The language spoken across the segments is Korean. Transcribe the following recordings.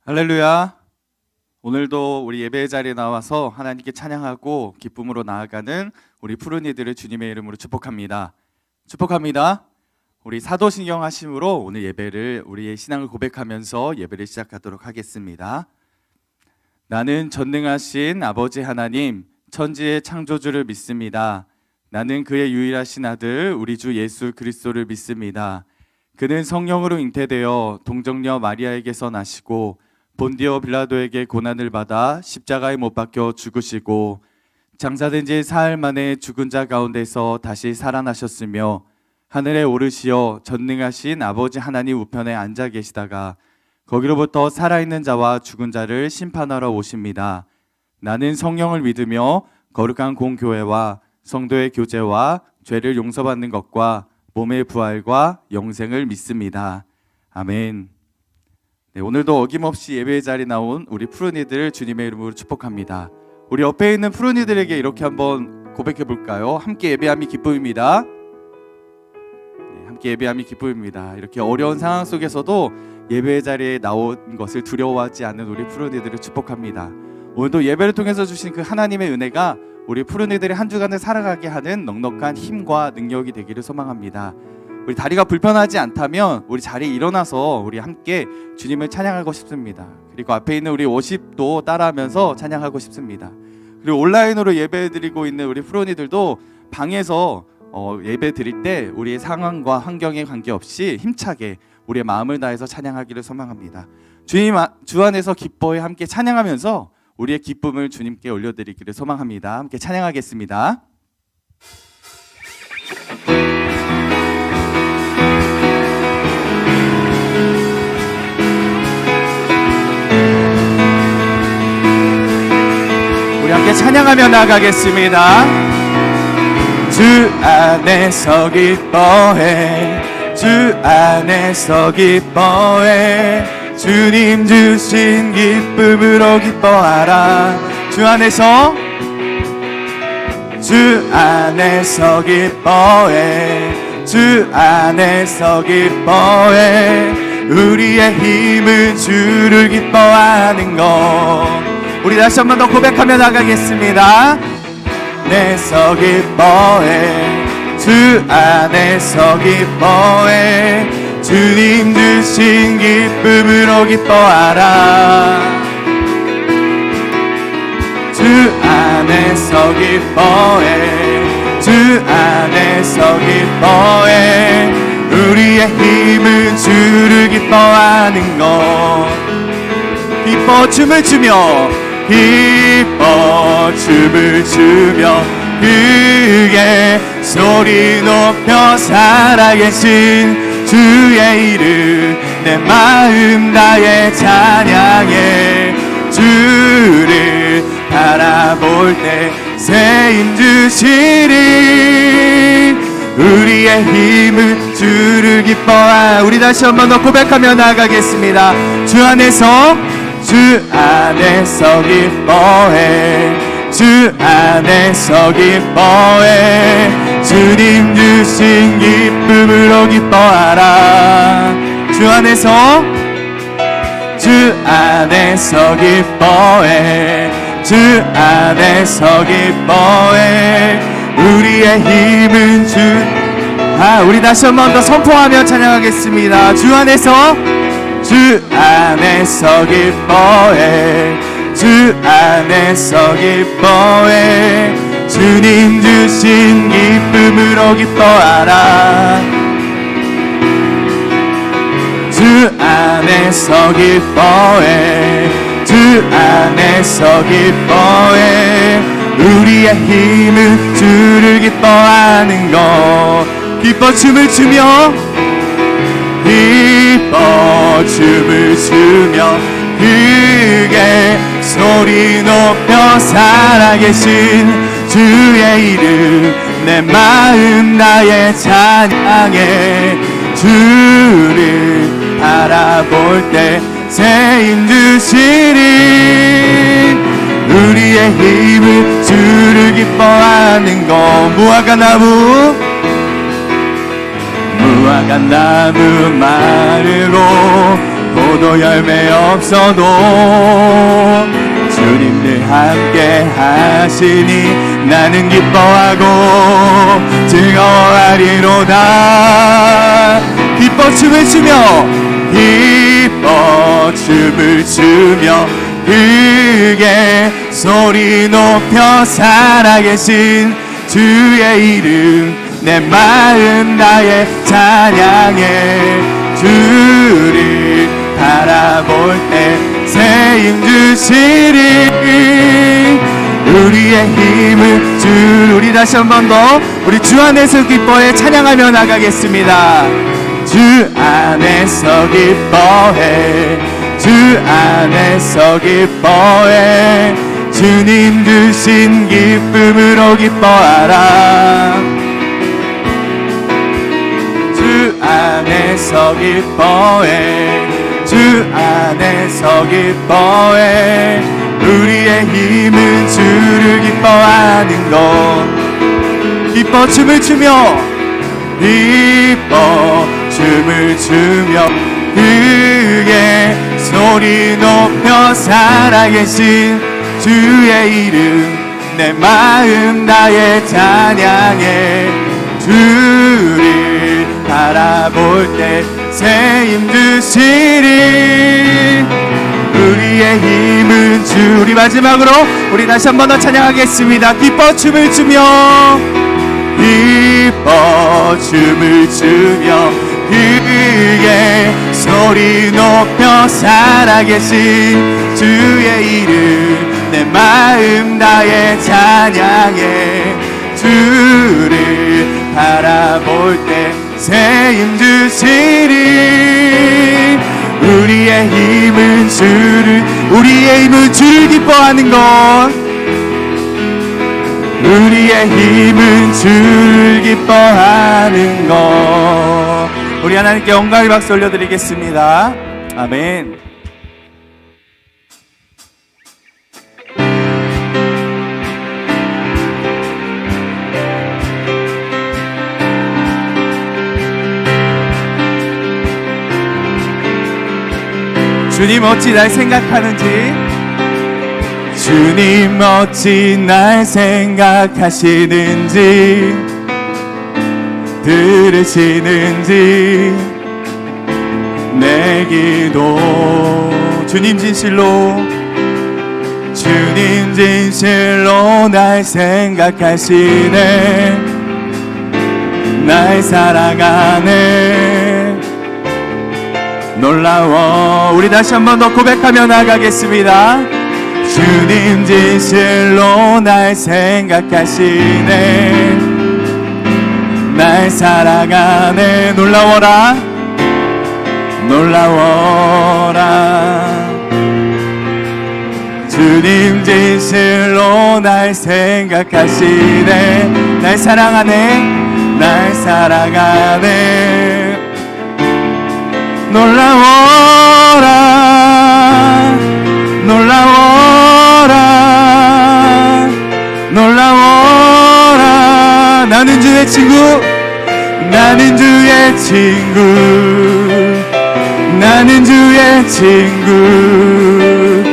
할렐루야. 오늘도 우리 예배의 자리에 나와서 하나님께 찬양하고 기쁨으로 나아가는 우리 푸른 이들을 주님의 이름으로 축복합니다. 축복합니다. 우리 사도신경 하심으로 오늘 예배를 우리의 신앙을 고백하면서 예배를 시작하도록 하겠습니다. 나는 전능하신 아버지 하나님 천지의 창조주를 믿습니다. 나는 그의 유일하신 아들 우리 주 예수 그리스도를 믿습니다. 그는 성령으로 잉태되어 동정녀 마리아에게서 나시고 본디오 빌라도에게 고난을 받아 십자가에 못 박혀 죽으시고 장사된 지 사흘 만에 죽은 자 가운데서 다시 살아나셨으며 하늘에 오르시어 전능하신 아버지 하나님 우편에 앉아 계시다가 거기로부터 살아있는 자와 죽은 자를 심판하러 오십니다. 나는 성령을 믿으며 거룩한 공교회와 성도의 교제와 죄를 용서받는 것과 몸의 부활과 영생을 믿습니다. 아멘. 네, 오늘도 어김없이 예배의 자리에 나온 우리 푸른이들 주님의 이름으로 축복합니다. 우리 옆에 있는 푸른이들에게 이렇게 한번 고백해 볼까요? 함께 예배함이 기쁨입니다. 네, 함께 예배함이 기쁨입니다. 이렇게 어려운 상황 속에서도 예배의 자리에 나온 것을 두려워하지 않는 우리 푸른이들을 축복합니다. 오늘도 예배를 통해서 주신 그 하나님의 은혜가 우리 푸른이들의 한 주간을 살아가게 하는 넉넉한 힘과 능력이 되기를 소망합니다. 우리 다리가 불편하지 않다면 우리 자리에 일어나서 우리 함께 주님을 찬양하고 싶습니다. 그리고 앞에 있는 우리 워십도 따라하면서 찬양하고 싶습니다. 그리고 온라인으로 예배 드리고 있는 우리 프로니들도 방에서 예배 드릴 때 우리의 상황과 환경에 관계없이 힘차게 우리의 마음을 다해서 찬양하기를 소망합니다. 주님 주 안에서 기뻐해 함께 찬양하면서 우리의 기쁨을 주님께 올려드리기를 소망합니다. 함께 찬양하겠습니다. 우리 함께 찬양하며 나가겠습니다. 주 안에서 기뻐해 주 안에서 기뻐해 주님 주신 기쁨으로 기뻐하라. 주 안에서 기뻐해 주 안에서 기뻐해 우리의 힘은 주를 기뻐하는 것. 우리 다시 한 번 더 고백하며 나가겠습니다. 내서 기뻐해 주 안에서 기뻐해 주님 주신 기쁨으로 기뻐하라. 주 안에서 기뻐해 주 안에서 기뻐해 우리의 힘은 주를 기뻐하는 것. 기뻐 춤을 추며 기뻐 춤을 추며 크게 소리 높여 살아계신 주의 이름 내 마음 다해 찬양해. 주를 바라볼 때 새 힘 주시리. 우리의 힘은 주를 기뻐하. 우리 다시 한번 더 고백하며 나가겠습니다. 주 안에서 기뻐해 주 안에서 기뻐해 주님 주신 기쁨으로 기뻐하라. 주 안에서 기뻐해 주 안에서 기뻐해 우리의 힘은 우리 다시 한 번 더 선포하며 찬양하겠습니다. 주 안에서 기뻐해 주 안에서 기뻐해 주님 주신 기쁨으로 기뻐하라. 주 안에서 기뻐해 주 안에서 기뻐해 우리의 힘은 주를 기뻐하는 것. 기뻐 춤을 추며 기뻐 춤을 추며 크게 소리 높여 살아계신 주의 이름 내 마음 다해 찬양해. 주를 바라볼 때 새 힘 주시리. 우리의 힘은 주를 기뻐하는 것. 무화과 나무 마르고 포도 열매 없어도 주님 늘 함께 하시니 나는 기뻐하고 즐거워하리로다. 기뻐 춤을 추며 기뻐 춤을 추며 크게 소리 높여 살아계신 주의 이름 내 마음 다해 찬양해. 주를 바라볼 때 새 힘 주시리. 우리의 힘을 주. 우리 다시 한 번 더 우리 주 안에서 기뻐해 찬양하며 나가겠습니다. 주 안에서 기뻐해. 주 안에서 기뻐해. 주님 주신 기쁨으로 기뻐하라. 주 안에서 기뻐해. 주 안에서 기뻐해. 우리의 힘은 주를 기뻐하는 것. 기뻐 춤을 추며 기뻐 춤을 추며 크게 소리 높여 살아계신 주의 이름 내 마음 다해 찬양해. 주를 바라볼 때 새 힘 주시리. 우리의 힘은 주. 우리 마지막으로 우리 다시 한 번 더 찬양하겠습니다. 기뻐 춤을 추며 기뻐 춤을 추며 크게 소리 높여 살아계신 주의 이름 내 마음 다해 찬양해. 주를 바라볼 때 새 힘 주시리. 우리의 힘은 주를. 우리의 힘은 주를 기뻐하는 것. 우리의 힘은 주를 기뻐하는 것. 우리 하나님께 영광의 박수 올려드리겠습니다. 아멘. 주님 어찌 날 생각하는지, 주님 어찌 날 생각하시는지, 들으시는지 내 기도. 주님 진실로, 주님 진실로 날 생각하시네. 날 사랑하네. 놀라워. 우리 다시 한 번 더 고백하며 나가겠습니다. 주님 진실로 날 생각하시네. 날 사랑하네. 놀라워라. 놀라워라. 주님 진실로 날 생각하시네. 날 사랑하네. 날 사랑하네. 놀라워라. 놀라워라. 놀라워라. 나는 주의 친구. 나는 주의 친구. 나는 주의 친구.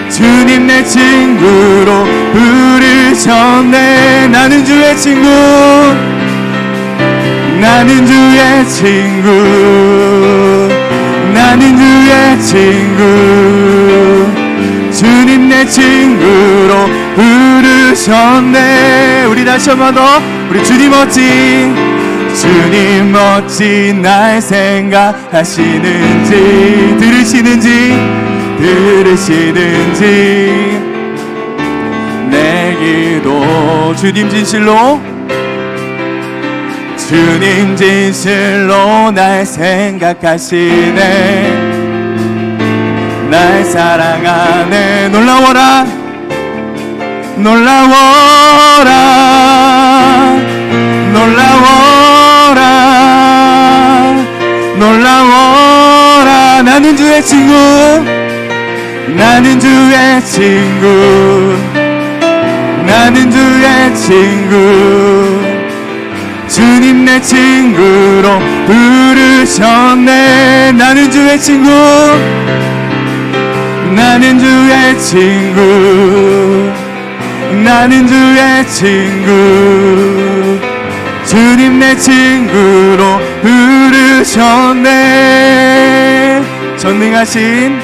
주님 내 친구로 부르셨네. 나는 주의 친구. 나는 주의 친구. 나는 주의 친구. 주님 내 친구로 부르셨네. 우리 다시 한 번 더. 우리 주님 어찌, 주님 어찌 날 생각하시는지, 들으시는지, 들으시는지 내 기도. 주님 진실로, 주님 진실로 날 생각하시네. 날 사랑하네. 놀라워라. 놀라워라. 놀라워라. 놀라워라. 나는 주의 친구. 나는 주의 친구. 나는 주의 친구. 주님 내 친구로 부르 부르셨네. 나는 주의 친구, 나는 주의 친구, 나는 주의 친구. 주님 내 친구로 부르셨네. 전능하신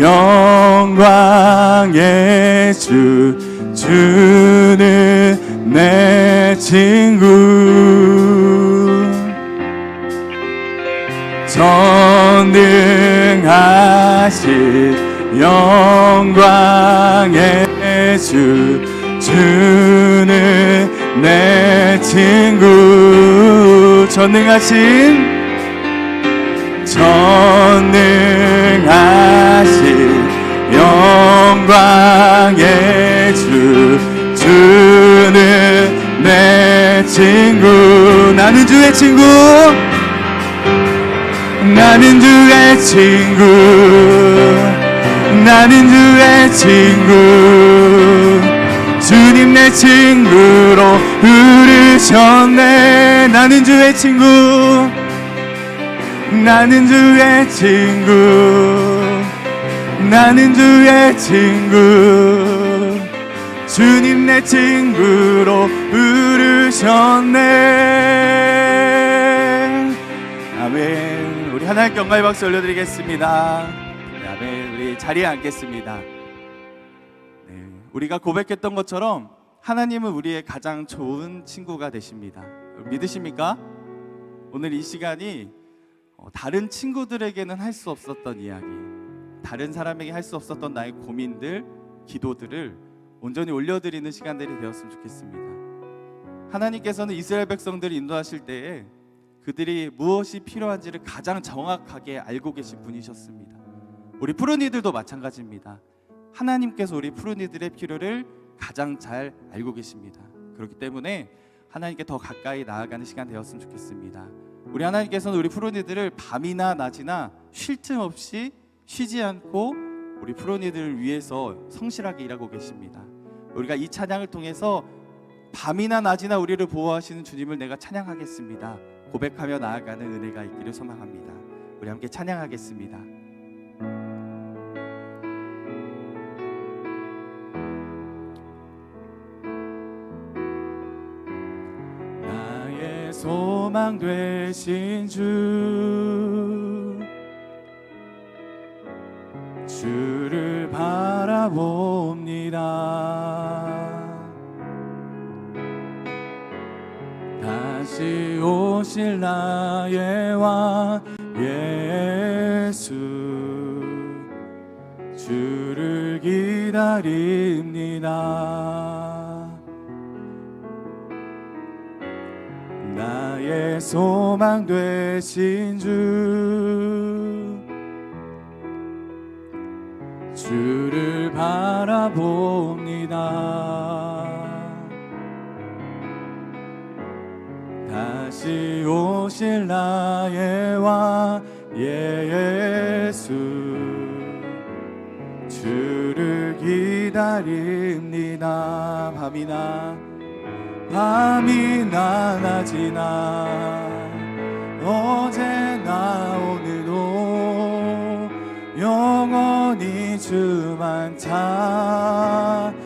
영광의 주, 주는 내 친구. 전능하신 영광의 주, 주는 내 친구. 전능하신 영광의 주, 주는 내 친구. 나는 주의 친구, 나는 주의 친구, 나는 주의 친구. 주님 내 친구로 부르셨네. 나는 주의 친구, 나는 주의 친구, 나는 주의 친구. 주님 내 친구로 부르셨네. 아멘. 우리 하나님께 영광의 박수 올려드리겠습니다. 아멘. 우리 자리에 앉겠습니다. 네, 우리가 고백했던 것처럼 하나님은 우리의 가장 좋은 친구가 되십니다. 믿으십니까? 오늘 이 시간이 다른 친구들에게는 할 수 없었던 이야기, 다른 사람에게 할 수 없었던 나의 고민들, 기도들을 온전히 올려드리는 시간들이 되었으면 좋겠습니다. 하나님께서는 이스라엘 백성들을 인도하실 때에 그들이 무엇이 필요한지를 가장 정확하게 알고 계신 분이셨습니다. 우리 푸른이들도 마찬가지입니다. 하나님께서 우리 푸른이들의 필요를 가장 잘 알고 계십니다. 그렇기 때문에 하나님께 더 가까이 나아가는 시간 되었으면 좋겠습니다. 우리 하나님께서는 우리 푸른이들을 밤이나 낮이나 쉴 틈 없이 쉬지 않고 우리 푸른이들을 위해서 성실하게 일하고 계십니다. 우리가 이 찬양을 통해서 밤이나 낮이나 우리를 보호하시는 주님을 내가 찬양하겠습니다, 고백하며 나아가는 은혜가 있기를 소망합니다. 우리 함께 찬양하겠습니다. 나의 소망 되신 주, 주를 바라봅니다. 다시 오실 나의 왕 예수, 주를 기다립니다. 나의 소망 되신 주, 주를 바라봅니다. 다시 오실 나의 왕 예수, 주를 기다립니다. 밤이나 낮이나 어제나 오늘도 영원히 주만 찬양해.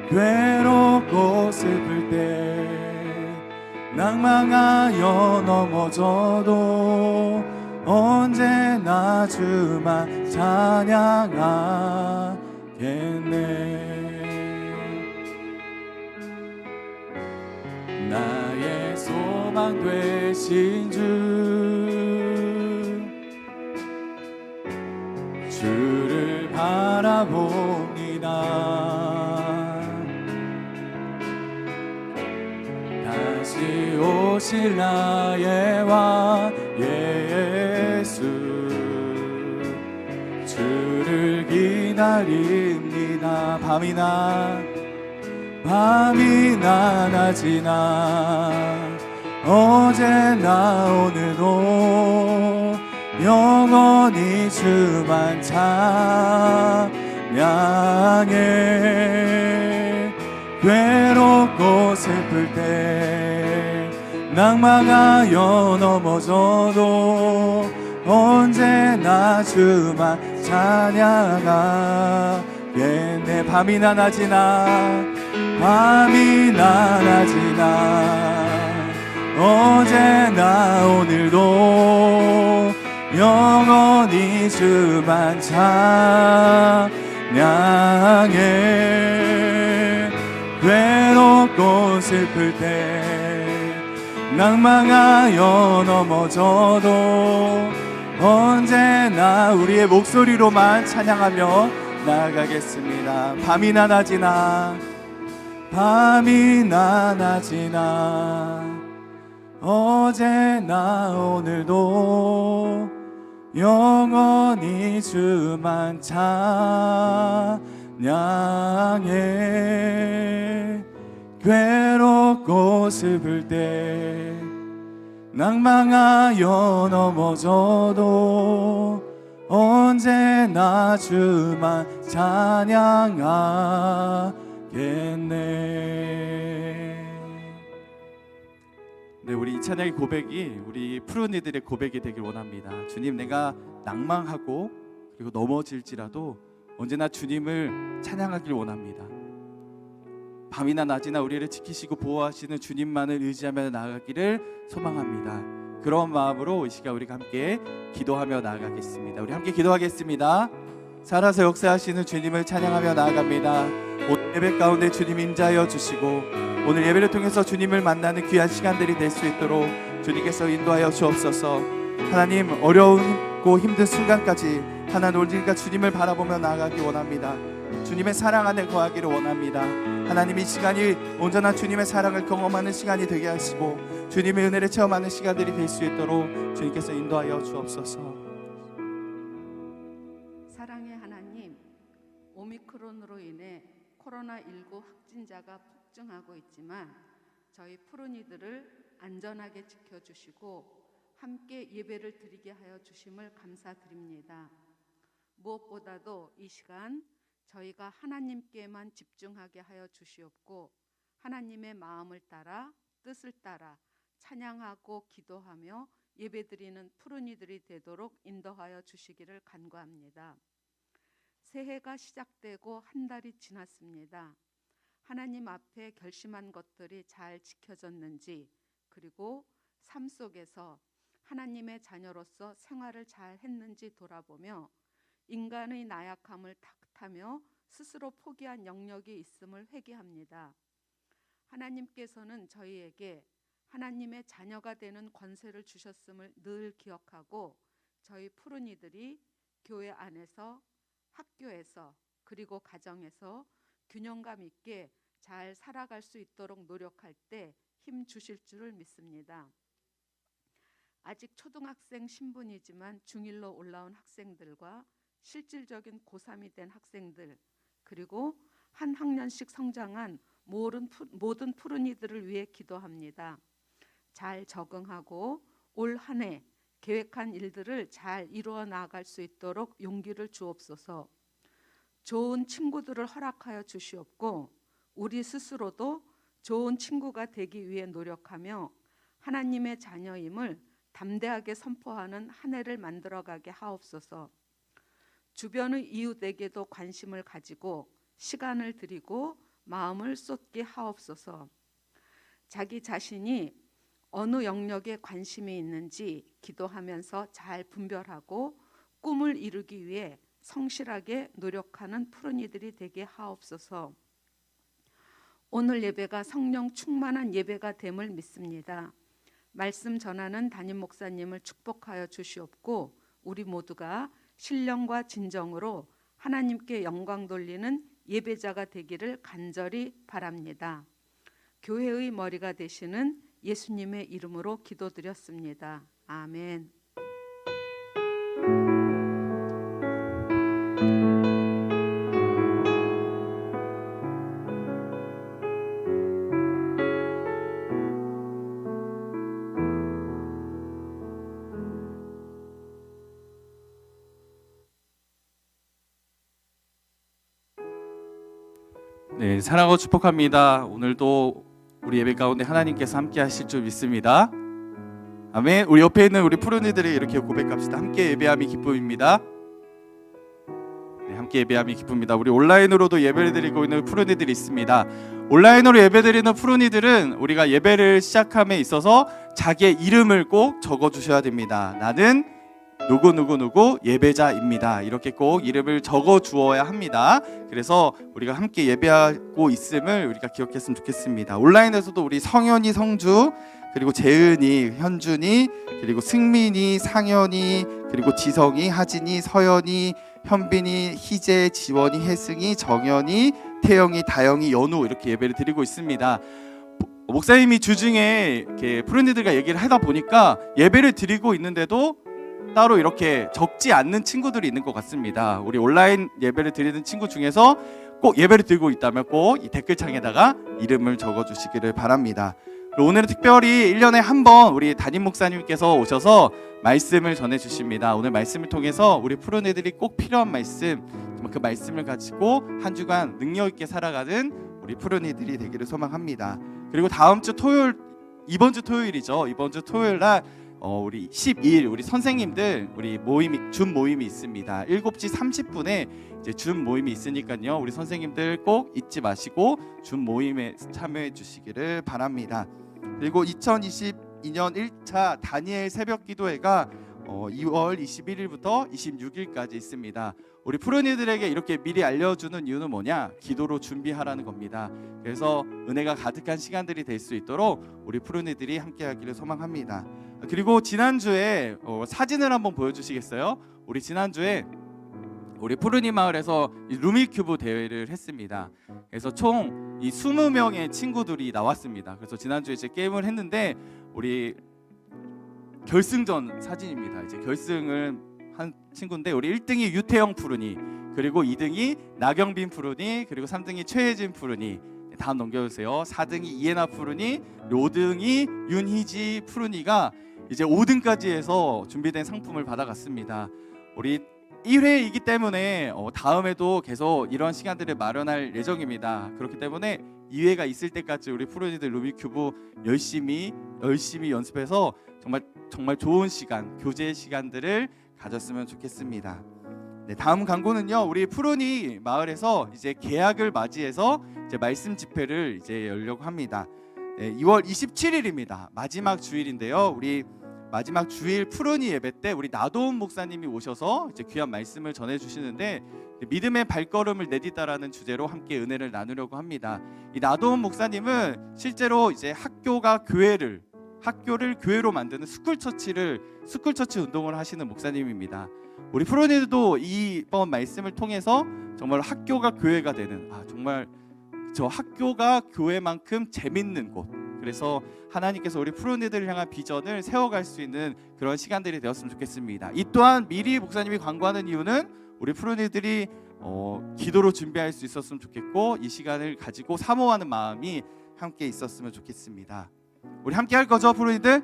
괴롭고 슬플 때 낭망하여 넘어져도 언제나 주만 찬양하겠네. 나의 소망 되신 주, 주를 바라봅니다. 다시 오실 나의 왕 예수, 주를 기다립니다. 밤이나 낮이나 어제나 오늘도 영원히 주만 찬양해. 괴롭고 슬플 때 낭망하여 넘어져도 언제나 주만 찬양하겠네. 밤이나 낮이나 밤이나 낮이나 어제나 오늘도 영원히 주만 찬양해. 괴롭고 슬플 때 낭망하여 넘어져도 언제나 우리의 목소리로만 찬양하며 나아가겠습니다. 밤이나 낮이나 밤이나 낮이나 어제나 오늘도 영원히 주만 찬양해. 괴롭고 슬플 때 낭망하여 넘어져도 언제나 주만 찬양하겠네. 네, 우리 이 찬양의 고백이 우리 푸른 이들의 고백이 되길 원합니다. 주님, 내가 낭망하고 그리고 넘어질지라도 언제나 주님을 찬양하길 원합니다. 밤이나 낮이나 우리를 지키시고 보호하시는 주님만을 의지하며 나아가기를 소망합니다. 그런 마음으로 이 시간 우리가 함께 기도하며 나아가겠습니다. 우리 함께 기도하겠습니다. 살아서 역사하시는 주님을 찬양하며 나아갑니다. 오늘 예배 가운데 주님 임재하여 주시고 오늘 예배를 통해서 주님을 만나는 귀한 시간들이 될 수 있도록 주님께서 인도하여 주옵소서. 하나님, 어려운고 힘든 순간까지 하나님 우리가 주님을 바라보며 나아가기 원합니다. 주님의 사랑 안에 거하기를 원합니다. 하나님, 이 시간이 온전한 주님의 사랑을 경험하는 시간이 되게 하시고 주님의 은혜를 체험하는 시간들이 될 수 있도록 주님께서 인도하여 주옵소서. 사랑의 하나님, 오미크론으로 인해 코로나19 확진자가 폭증하고 있지만 저희 푸른 이들을 안전하게 지켜주시고 함께 예배를 드리게 하여 주심을 감사드립니다. 무엇보다도 이 시간 저희가 하나님께만 집중하게 하여 주시옵고 하나님의 마음을 따라 뜻을 따라 찬양하고 기도하며 예배드리는 푸른 이들이 되도록 인도하여 주시기를 간구합니다. 새해가 시작되고 한 달이 지났습니다. 하나님 앞에 결심한 것들이 잘 지켜졌는지, 그리고 삶 속에서 하나님의 자녀로서 생활을 잘 했는지 돌아보며 인간의 나약함을 탓하며 스스로 포기한 영역이 있음을 회개합니다. 하나님께서는 저희에게 하나님의 자녀가 되는 권세를 주셨음을 늘 기억하고 저희 푸른 이들이 교회 안에서, 학교에서, 그리고 가정에서 균형감 있게 잘 살아갈 수 있도록 노력할 때 힘 주실 줄을 믿습니다. 아직 초등학생 신분이지만 중1로 올라온 학생들과 실질적인 고3이 된 학생들, 그리고 한 학년씩 성장한 모든 푸른 이들을 위해 기도합니다. 잘 적응하고 올 한 해 계획한 일들을 잘 이루어 나갈 수 있도록 용기를 주옵소서. 좋은 친구들을 허락하여 주시옵고 우리 스스로도 좋은 친구가 되기 위해 노력하며 하나님의 자녀임을 담대하게 선포하는 한 해를 만들어가게 하옵소서. 주변의 이웃에게도 관심을 가지고 시간을 드리고 마음을 쏟게 하옵소서. 자기 자신이 어느 영역에 관심이 있는지 기도하면서 잘 분별하고 꿈을 이루기 위해 성실하게 노력하는 푸른 이들이 되게 하옵소서. 오늘 예배가 성령 충만한 예배가 됨을 믿습니다. 말씀 전하는 담임 목사님을 축복하여 주시옵고 우리 모두가 신령과 진정으로 하나님께 영광 돌리는 예배자가 되기를 간절히 바랍니다. 교회의 머리가 되시는 예수님의 이름으로 기도드렸습니다. 아멘. 네, 사랑하고 축복합니다. 오늘도 우리 예배 가운데 하나님께서 함께 하실 줄 믿습니다. 아멘. 우리 옆에 있는 우리 푸른이들이 이렇게 고백합시다. 함께 예배함이 기쁨입니다. 네, 함께 예배함이 기쁩니다. 우리 온라인으로도 예배를 드리고 있는 푸른이들이 있습니다. 온라인으로 예배드리는 푸른이들은 우리가 예배를 시작함에 있어서 자기의 이름을 꼭 적어주셔야 됩니다. 나는 누구 예배자입니다. 이렇게 꼭 이름을 적어 주어야 합니다. 그래서 우리가 함께 예배하고 있음을 우리가 기억했으면 좋겠습니다. 온라인에서도 우리 성현이, 성주, 그리고 재은이, 현준이, 그리고 승민이, 상현이, 그리고 지성이, 하진이, 서연이, 현빈이, 희재, 지원이, 혜승이, 정연이, 태영이, 다영이, 연우 이렇게 예배를 드리고 있습니다. 목사님이 주중에 이렇게 푸른이들과 얘기를 하다 보니까 예배를 드리고 있는데도 따로 이렇게 적지 않는 친구들이 있는 것 같습니다. 우리 온라인 예배를 드리는 친구 중에서 꼭 예배를 드리고 있다면 꼭 이 댓글창에다가 이름을 적어주시기를 바랍니다. 오늘은 특별히 1년에 한 번 우리 담임 목사님께서 오셔서 말씀을 전해주십니다. 오늘 말씀을 통해서 우리 푸른 애들이 꼭 필요한 말씀, 그 말씀을 가지고 한 주간 능력 있게 살아가는 우리 푸른 애들이 되기를 소망합니다. 그리고 다음 주 토요일, 이번 주 토요일이죠. 이번 주 토요일 날 우리 12일 우리 선생님들 우리 모임이 줌 모임이 있습니다. 7시 30분에 이제 줌 모임이 있으니까요. 우리 선생님들 꼭 잊지 마시고 줌 모임에 참여해 주시기를 바랍니다. 그리고 2022년 1차 다니엘 새벽 기도회가 2월 21일부터 26일까지 있습니다. 우리 푸른이들에게 이렇게 미리 알려주는 이유는 뭐냐? 기도로 준비하라는 겁니다. 그래서 은혜가 가득한 시간들이 될 수 있도록 우리 푸른이들이 함께하기를 소망합니다. 그리고 지난주에 사진을 한번 보여주시겠어요? 우리 지난주에 우리 푸른이 마을에서 루미큐브 대회를 했습니다. 그래서 총 이 20명의 친구들이 나왔습니다. 그래서 지난주에 이제 게임을 했는데 우리 결승전 사진입니다. 이제 결승을 한 친구인데 우리 1등이 유태영 푸른이, 그리고 2등이 나경빈 푸른이, 그리고 3등이 최혜진 푸른이. 다음 넘겨주세요. 4등이 이해나 푸른이, 5등이 윤희지 푸른이가 이제 5등까지 해서 준비된 상품을 받아갔습니다. 우리 1회이기 때문에 다음에도 계속 이런 시간들을 마련할 예정입니다. 그렇기 때문에 2회가 있을 때까지 우리 푸른이들 루미큐브 열심히 연습해서 정말 좋은 시간, 교제 시간들을 가졌으면 좋겠습니다. 네, 다음 광고는요. 우리 푸른이 마을에서 이제 개학을 맞이해서 이제 말씀 집회를 이제 열려고 합니다. 네, 2월 27일입니다. 마지막 주일인데요. 우리 마지막 주일 푸른이 예배 때 우리 나도훈 목사님이 오셔서 이제 귀한 말씀을 전해 주시는데 믿음의 발걸음을 내딛다라는 주제로 함께 은혜를 나누려고 합니다. 이 나도훈 목사님은 실제로 이제 학교를 교회로 만드는 스쿨처치 운동을 하시는 목사님입니다. 우리 푸른이들도 이번 말씀을 통해서 정말 학교가 교회가 되는 정말 저 학교가 교회만큼 재밌는 곳, 그래서 하나님께서 우리 푸른이들을 향한 비전을 세워갈 수 있는 그런 시간들이 되었으면 좋겠습니다. 이 또한 미리 목사님이 광고하는 이유는 우리 푸른이들이 기도로 준비할 수 있었으면 좋겠고 이 시간을 가지고 사모하는 마음이 함께 있었으면 좋겠습니다. 우리 함께 할 거죠, 푸른이들?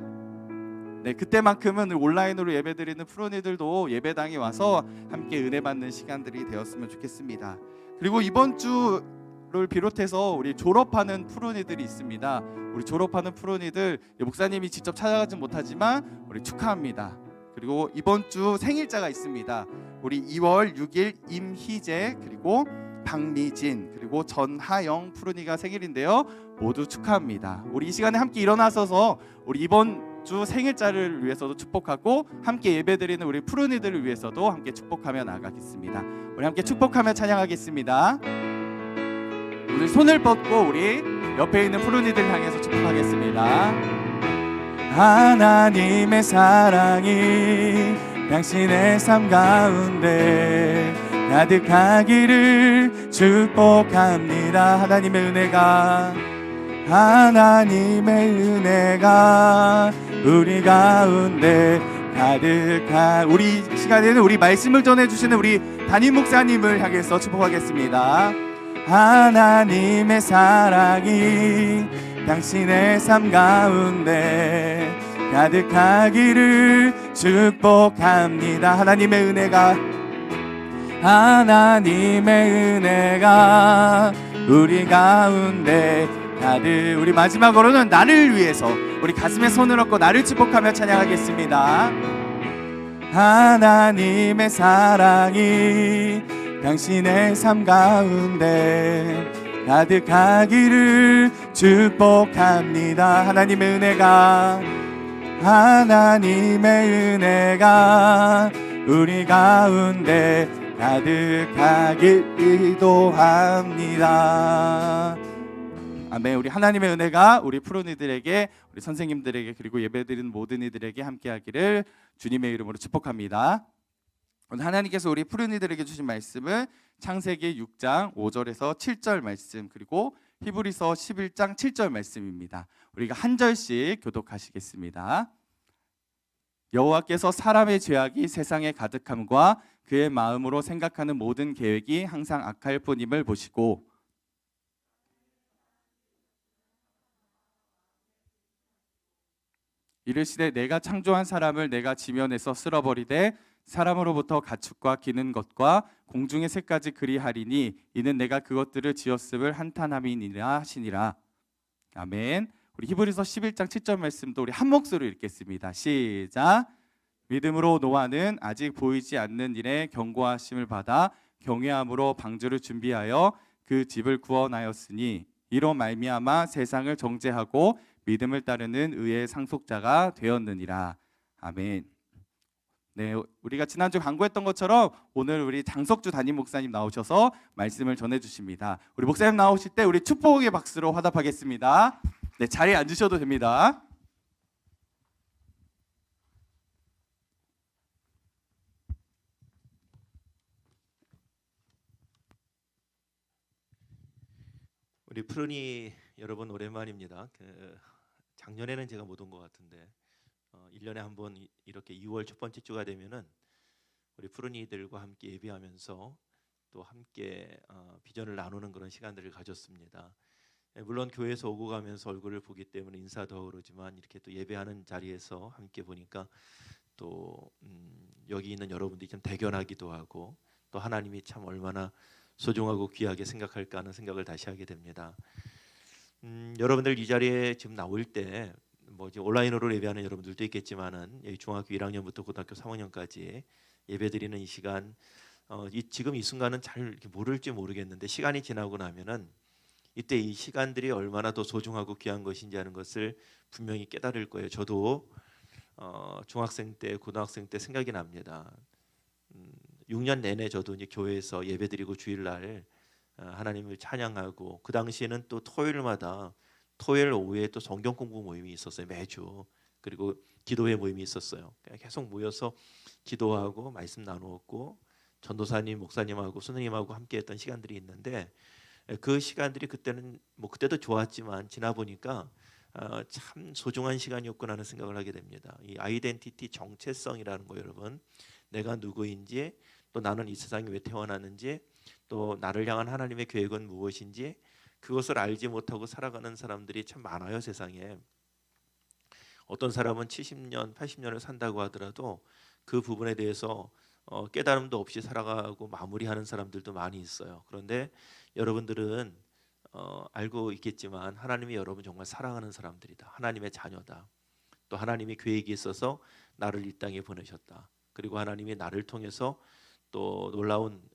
네, 그때만큼은 온라인으로 예배드리는 푸른이들도 예배당에 와서 함께 은혜 받는 시간들이 되었으면 좋겠습니다. 그리고 이번 주를 비롯해서 우리 졸업하는 푸른이들이 있습니다. 우리 졸업하는 푸른이들 목사님이 직접 찾아가지 못하지만 우리 축하합니다. 그리고 이번 주 생일자가 있습니다. 우리 2월 6일 임희재, 그리고 박미진, 그리고 전하영 푸른이가 생일인데요. 모두 축하합니다. 우리 이 시간에 함께 일어나서서 우리 이번 주 생일자를 위해서도 축복하고 함께 예배드리는 우리 푸른이들을 위해서도 함께 축복하며 나아가겠습니다. 우리 함께 축복하며 찬양하겠습니다. 우리 손을 뻗고 우리 옆에 있는 푸른이들 향해서 축복하겠습니다. 하나님의 사랑이 당신의 삶 가운데 가득하기를 축복합니다. 하나님의 은혜가 우리 가운데 가득한 우리 시간에는 우리 말씀을 전해주시는 우리 담임 목사님을 향해서 축복하겠습니다. 하나님의 사랑이 당신의 삶 가운데 가득하기를 축복합니다. 하나님의 은혜가 우리 가운데 가득. 우리 마지막으로는 나를 위해서 우리 가슴에 손을 얹고 나를 축복하며 찬양하겠습니다. 하나님의 사랑이 당신의 삶 가운데 가득하기를 축복합니다. 하나님의 은혜가 우리 가운데 가득하길 기도합니다. 아멘. 우리 하나님의 은혜가 우리 푸른이들에게, 우리 선생님들에게, 그리고 예배드리는 모든 이들에게 함께하기를 주님의 이름으로 축복합니다. 오늘 하나님께서 우리 푸른이들에게 주신 말씀은 창세기 6장 5절에서 7절 말씀, 그리고 히브리서 11장 7절 말씀입니다. 우리가 한 절씩 교독하시겠습니다. 여호와께서 사람의 죄악이 세상에 가득함과 그의 마음으로 생각하는 모든 계획이 항상 악할 뿐임을 보시고 이르시되 내가 창조한 사람을 내가 지면에서 쓸어버리되 사람으로부터 가축과 기는 것과 공중의 새까지 그리하리니 이는 내가 그것들을 지었음을 한탄함이니라 하시니라. 아멘. 우리 히브리서 11장 7절 말씀도 우리 한 목소리로 읽겠습니다. 시작. 믿음으로 노아는 아직 보이지 않는 일에 경고하심을 받아 경외함으로 방주를 준비하여 그 집을 구원하였으니 이로 말미암아 세상을 정죄하고 믿음을 따르는 의의 상속자가 되었느니라. 아멘. 네, 우리가 지난주 광고했던 것처럼 오늘 우리 장석주 담임 목사님 나오셔서 말씀을 전해 주십니다. 우리 목사님 나오실 때 우리 축복의 박수로 화답하겠습니다. 네, 자리에 앉으셔도 됩니다. 우리 푸른이 여러분 오랜만입니다. 작년에는 제가 못 온 것 같은데 1년에 한 번 이렇게 2월 첫 번째 주가 되면은 우리 푸른이들과 함께 예배하면서 또 함께 비전을 나누는 그런 시간들을 가졌습니다. 물론 교회에서 오고 가면서 얼굴을 보기 때문에 인사도 하고 그러지만 이렇게 또 예배하는 자리에서 함께 보니까 또 여기 있는 여러분들이 참 대견하기도 하고 또 하나님이 참 얼마나 소중하고 귀하게 생각할까 하는 생각을 다시 하게 됩니다. 여러분들 이 자리에 지금 나올 때 뭐 온라인으로 예배하는 여러분들도 있겠지만은 중학교 1학년부터 고등학교 3학년까지 예배드리는 이 시간, 지금 이 순간은 잘 이렇게 모를지 모르겠는데 시간이 지나고 나면은 이때 이 시간들이 얼마나 더 소중하고 귀한 것인지 하는 것을 분명히 깨달을 거예요. 저도 중학생 때, 고등학생 때 생각이 납니다. 6년 내내 저도 이제 교회에서 예배드리고 주일날 하나님을 찬양하고 그 당시에는 또 토요일 오후에 또 성경 공부 모임이 있었어요. 매주. 그리고 기도회 모임이 있었어요. 계속 모여서 기도하고 말씀 나누었고 전도사님, 목사님하고 선생님하고 함께했던 시간들이 있는데 그 시간들이 그때는 뭐 그때도 좋았지만 지나 보니까 참 소중한 시간이었구나 하는 생각을 하게 됩니다. 이 아이덴티티 정체성이라는 거 여러분, 내가 누구인지 또 나는 이 세상에 왜 태어났는지 또 나를 향한 하나님의 계획은 무엇인지 그것을 알지 못하고 살아가는 사람들이 참 많아요. 세상에 어떤 사람은 70년, 80년을 산다고 하더라도 그 부분에 대해서 깨달음도 없이 살아가고 마무리하는 사람들도 많이 있어요. 그런데 여러분들은 알고 있겠지만 하나님이 여러분 정말 사랑하는 사람들이다. 하나님의 자녀다. 또 하나님이 계획이 있어서 나를 이 땅에 보내셨다. 그리고 하나님이 나를 통해서 또 놀라운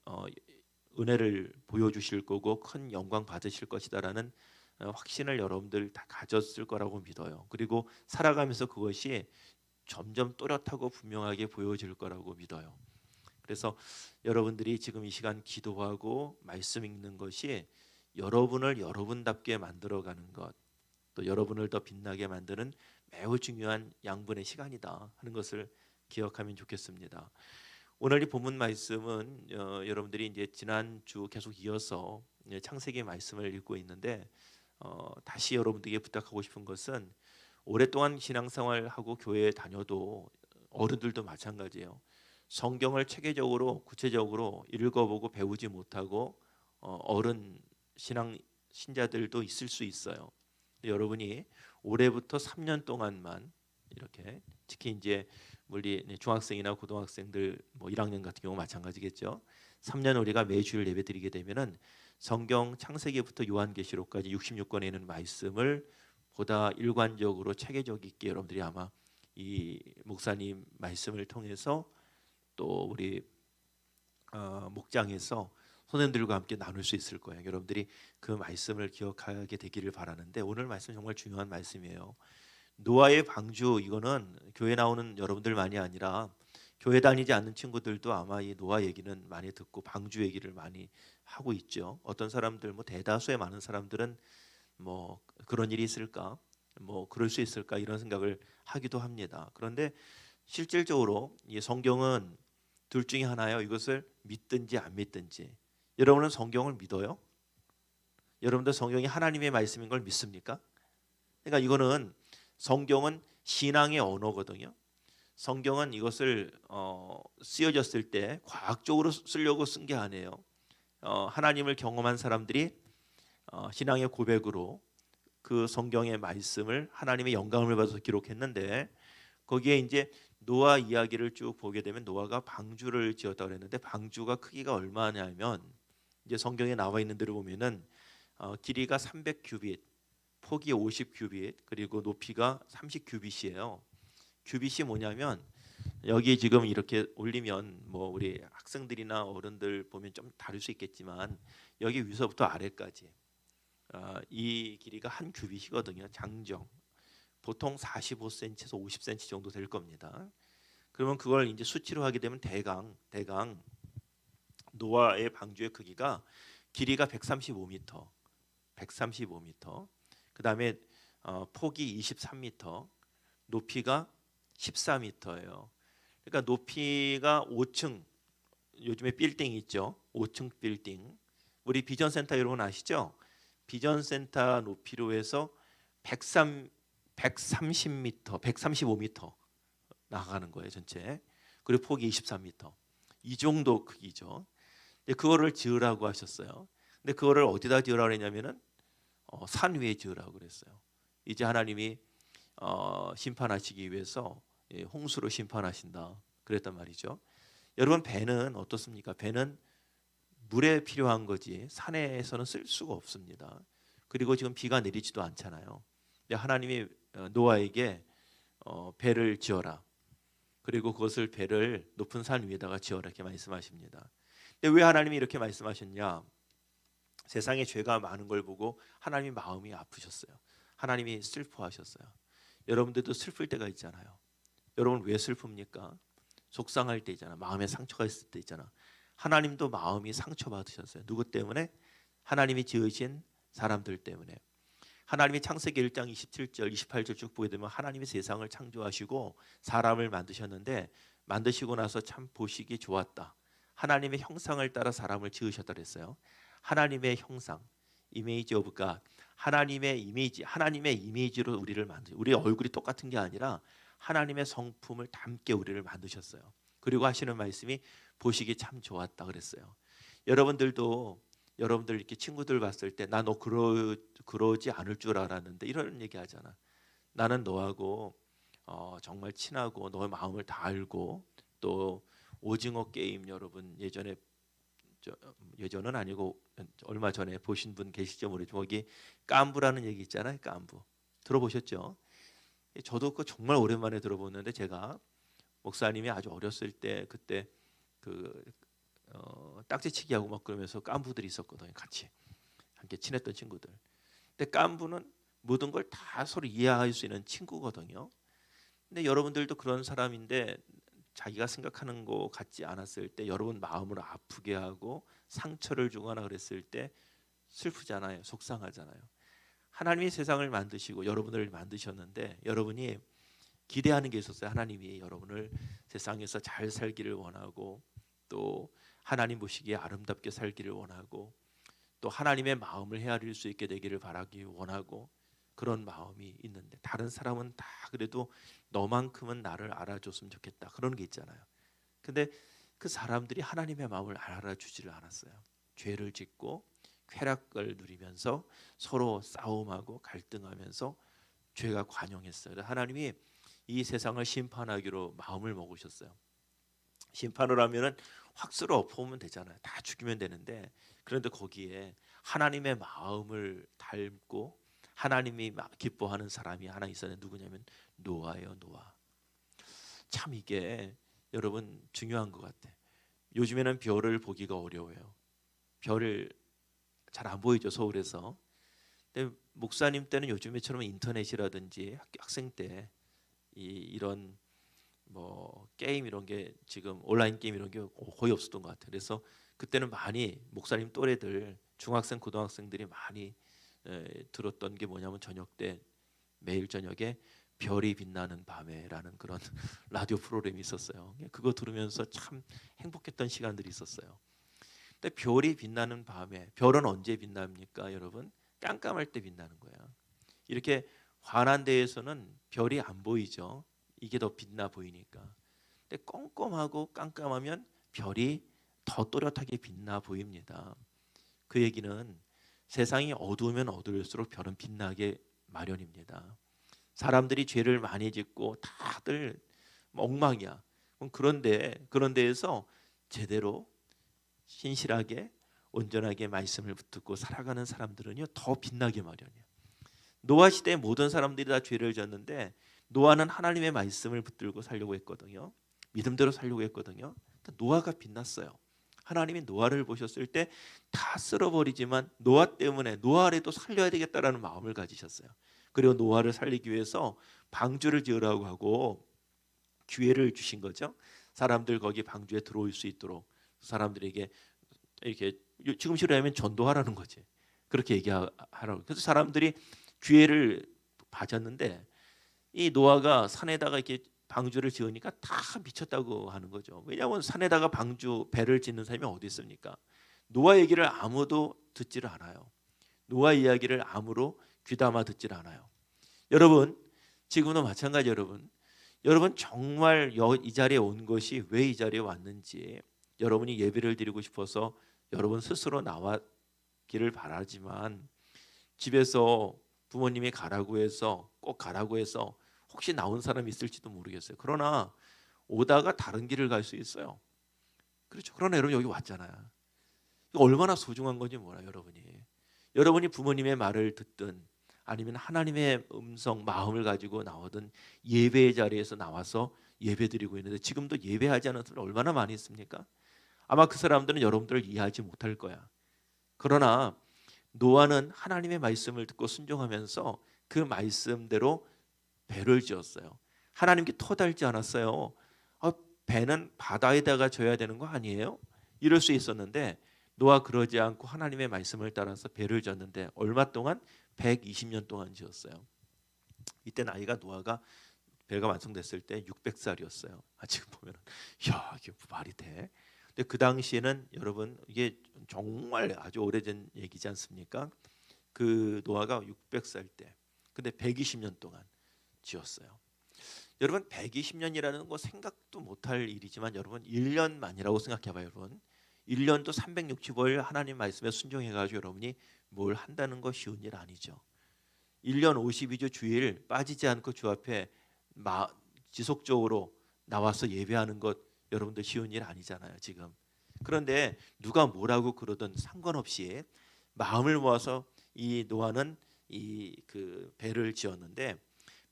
은혜를 보여주실 거고 큰 영광 받으실 것이다라는 확신을 여러분들 다 가졌을 거라고 믿어요. 그리고 살아가면서 그것이 점점 또렷하고 분명하게 보여질 거라고 믿어요. 그래서 여러분들이 지금 이 시간 기도하고 말씀 읽는 것이 여러분을 여러분답게 만들어가는 것, 또 여러분을 더 빛나게 만드는 매우 중요한 양분의 시간이다 하는 것을 기억하면 좋겠습니다. 오늘 이 본문 말씀은 여러분들이 이제 지난주 계속 이어서 창세기 말씀을 읽고 있는데 다시 여러분들에게 부탁하고 싶은 것은 오랫동안 신앙생활하고 교회에 다녀도 어른들도 마찬가지예요. 성경을 체계적으로 구체적으로 읽어보고 배우지 못하고 어른 신자들도 있을 수 있어요. 여러분이 올해부터 3년 동안만 이렇게 특히 이제 우리 중학생이나 고등학생들 뭐 1학년 같은 경우 마찬가지겠죠. 3년 우리가 매주일 예배드리게 되면은 성경 창세기부터 요한계시록까지 66권에 있는 말씀을 보다 일관적으로 체계적 있게 여러분들이 아마 이 목사님 말씀을 통해서 또 우리 목장에서 선생님들과 함께 나눌 수 있을 거예요. 여러분들이 그 말씀을 기억하게 되기를 바라는데 오늘 말씀 정말 중요한 말씀이에요. 노아의 방주, 이거는 교회 나오는 여러분들만이 아니라 교회 다니지 않는 친구들도 아마 이 노아 얘기는 많이 듣고 방주 얘기를 많이 하고 있죠. 어떤 사람들, 뭐 대다수의 많은 사람들은 뭐 그런 일이 있을까, 뭐 그럴 수 있을까 이런 생각을 하기도 합니다. 그런데 실질적으로 이 성경은 둘 중에 하나예요. 이것을 믿든지 안 믿든지. 여러분은 성경을 믿어요? 여러분들 성경이 하나님의 말씀인 걸 믿습니까? 그러니까 이거는 성경은 신앙의 언어거든요. 성경은 이것을 쓰여졌을 때 과학적으로 쓰려고 쓴 게 아니에요. 하나님을 경험한 사람들이 신앙의 고백으로 그 성경의 말씀을 하나님의 영감을 받아서 기록했는데 거기에 이제 노아 이야기를 쭉 보게 되면 노아가 방주를 지었다고 그랬는데 방주가 크기가 얼마냐면 이제 성경에 나와 있는 대로 보면은 길이가 300규빗, 폭이 50규빗, 그리고 높이가 30규빗이에요. 규빗이 뭐냐면 여기 지금 이렇게 올리면 뭐 우리 학생들이나 어른들 보면 좀 다를 수 있겠지만 여기 위서부터 아래까지 이 길이가 한 규빗이거든요. 장정. 보통 45cm에서 50cm 정도 될 겁니다. 그러면 그걸 이제 수치로 하게 되면 대강 노아의 방주의 크기가 길이가 135m, 135m. 그다음에 폭이 23m, 높이가 14m예요. 그러니까 높이가 5층, 요즘에 빌딩 있죠. 5층 빌딩. 우리 비전센터 여러분 아시죠? 비전센터 높이로 해서 130m, 135m 나가는 거예요 전체. 그리고 폭이 23m. 이 정도 크기죠. 그거를 지으라고 하셨어요. 근데 그거를 어디다 지으라고 했냐면은 산 위에 지으라고 그랬어요. 이제 하나님이 심판하시기 위해서 홍수로 심판하신다 그랬단 말이죠. 여러분 배는 어떻습니까? 배는 물에 필요한 거지 산에서는 쓸 수가 없습니다. 그리고 지금 비가 내리지도 않잖아요. 근데 하나님이 노아에게 배를 지어라. 그리고 그것을 배를 높은 산 위에다가 지어라 이렇게 말씀하십니다. 근데 왜 하나님이 이렇게 말씀하셨냐? 세상에 죄가 많은 걸 보고 하나님이 마음이 아프셨어요. 하나님이 슬퍼하셨어요. 여러분들도 슬플 때가 있잖아요. 여러분 왜 슬픕니까? 속상할 때 있잖아. 마음에 상처가 있을 때 있잖아. 하나님도 마음이 상처받으셨어요. 누구 때문에? 하나님이 지으신 사람들 때문에. 하나님이 창세기 1장 27절 28절 쭉 보게 되면 하나님이 세상을 창조하시고 사람을 만드셨는데 만드시고 나서 참 보시기 좋았다. 하나님의 형상을 따라 사람을 지으셨다 그랬어요. 하나님의 형상, 이미지 오브 갓, 하나님의 이미지로 우리를 만드. 우리 얼굴이 똑같은 게 아니라 하나님의 성품을 담게 우리를 만드셨어요. 그리고 하시는 말씀이 보시기 참 좋았다 그랬어요. 여러분들도 여러분들 이렇게 친구들 봤을 때 나 너 그러지 않을 줄 알았는데 이런 얘기 하잖아. 나는 너하고 정말 친하고 너의 마음을 다 알고 또 오징어 게임 여러분 예전은 아니고 얼마 전에 보신 분 계실지 모르지만 거기 깐부라는 얘기 있잖아요. 깐부 들어보셨죠? 저도 그거 정말 오랜만에 들어보는데 제가 목사님이 아주 어렸을 때 그때 딱지치기하고 막 그러면서 깐부들이 있었거든요. 같이 함께 친했던 친구들. 근데 깐부는 모든 걸 다 서로 이해할 수 있는 친구거든요. 근데 여러분들도 그런 사람인데 자기가 생각하는 거 같지 않았을 때 여러분 마음을 아프게 하고 상처를 주거나 그랬을 때 슬프잖아요. 속상하잖아요. 하나님이 세상을 만드시고 여러분을 만드셨는데 여러분이 기대하는 게 있었어요. 하나님이 여러분을 세상에서 잘 살기를 원하고 또 하나님 보시기에 아름답게 살기를 원하고 또 하나님의 마음을 헤아릴 수 있게 되기를 바라기 원하고 그런 마음이 있는데 다른 사람은 다 그래도 너만큼은 나를 알아줬으면 좋겠다 그런 게 있잖아요. 근데 그 사람들이 하나님의 마음을 알아주지를 않았어요. 죄를 짓고 쾌락을 누리면서 서로 싸움하고 갈등하면서 죄가 관영했어요. 하나님이 이 세상을 심판하기로 마음을 먹으셨어요. 심판을 하면은 확 쓸어 엎으면 되잖아요. 다 죽이면 되는데 그런데 거기에 하나님의 마음을 닮고 하나님이 기뻐하는 사람이 하나 있었는데 누구냐면 노아예요. 노아. 참 이게 여러분 중요한 것 같아. 요즘에는 별을 보기가 어려워요. 별을 잘 안 보이죠, 서울에서. 근데 목사님 때는 요즘에처럼 인터넷이라든지 학생 때 이런 뭐 게임 이런 게 지금 온라인 게임 이런 게 거의 없었던 것 같아요. 그래서 그때는 많이 목사님 또래들 중학생 고등학생들이 많이 들었던 게 뭐냐면 저녁 때 매일 저녁에 별이 빛나는 밤에라는 그런 라디오 프로그램이 있었어요. 그거 들으면서 참 행복했던 시간들이 있었어요. 근데 별이 빛나는 밤에, 별은 언제 빛납니까, 여러분? 깜깜할 때 빛나는 거예요. 이렇게 환한 데에서는 별이 안 보이죠. 이게 더 빛나 보이니까. 근데 껌껌하고 깜깜하면 별이 더 또렷하게 빛나 보입니다. 그 얘기는 세상이 어두우면 어두울수록 별은 빛나게 마련입니다. 사람들이 죄를 많이 짓고 다들 엉망이야. 그런 데에서 제대로 신실하게 온전하게 말씀을 붙들고 살아가는 사람들은요 더 빛나게 마련이에요. 노아 시대의 모든 사람들이 다 죄를 졌는데 노아는 하나님의 말씀을 붙들고 살려고 했거든요. 믿음대로 살려고 했거든요. 노아가 빛났어요. 하나님이 노아를 보셨을 때 다 쓸어버리지만 노아 때문에 노아라도 살려야 되겠다라는 마음을 가지셨어요. 그리고 노아를 살리기 위해서 방주를 지으라고 하고 기회를 주신 거죠. 사람들 거기 방주에 들어올 수 있도록 사람들에게 이렇게 지금 싫어하면 전도하라는 거지. 그렇게 얘기하라고. 그래서 사람들이 기회를 봐줬는데 이 노아가 산에다가 이렇게 방주를 지으니까 다 미쳤다고 하는 거죠. 왜냐하면 산에다가 방주 배를 짓는 사람이 어디 있습니까? 노아 얘기를 아무도 듣지를 않아요. 노아 이야기를 아무로 귀담아 듣질 않아요. 여러분 지금도 마찬가지. 여러분 정말 이 자리에 온 것이 왜 이 자리에 왔는지 여러분이 예배를 드리고 싶어서 여러분 스스로 나왔기를 바라지만 집에서 부모님이 가라고 해서 꼭 가라고 해서 혹시 나온 사람이 있을지도 모르겠어요. 그러나 오다가 다른 길을 갈 수 있어요. 그렇죠. 그러나 여러분 여기 왔잖아요. 이거 얼마나 소중한 건지 몰라요. 여러분이 부모님의 말을 듣든 아니면 하나님의 음성 마음을 가지고 나오든 예배의 자리에서 나와서 예배드리고 있는데 지금도 예배하지 않은 사람이 얼마나 많이 있습니까? 아마 그 사람들은 여러분들을 이해하지 못할 거야. 그러나 노아는 하나님의 말씀을 듣고 순종하면서 그 말씀대로 배를 지었어요. 하나님께 터달지 않았어요. 배는 바다에다가 져야 되는 거 아니에요? 이럴 수 있었는데 노아 그러지 않고 하나님의 말씀을 따라서 배를 지었는데 얼마 동안? 120년 동안 지었어요. 이때 나이가 노아가 배가 완성됐을 때 600살이었어요. 지금 보면 야 이게 말이 돼? 근데 그 당시에는 여러분 이게 정말 아주 오래전 얘기지 않습니까? 그 노아가 600살 때 근데 120년 동안 지었어요. 여러분 120년이라는 거 생각도 못할 일이지만 여러분 1년만이라고 생각해봐요. 여러분 1년도 365일 하나님 말씀에 순종해가지고 여러분이 뭘 한다는 거 쉬운 일 아니죠. 1년 52주 주일 빠지지 않고 주 앞에 지속적으로 나와서 예배하는 것 여러분들 쉬운 일 아니잖아요 지금. 그런데 누가 뭐라고 그러든 상관없이 마음을 모아서 이 노아는 그 배를 지었는데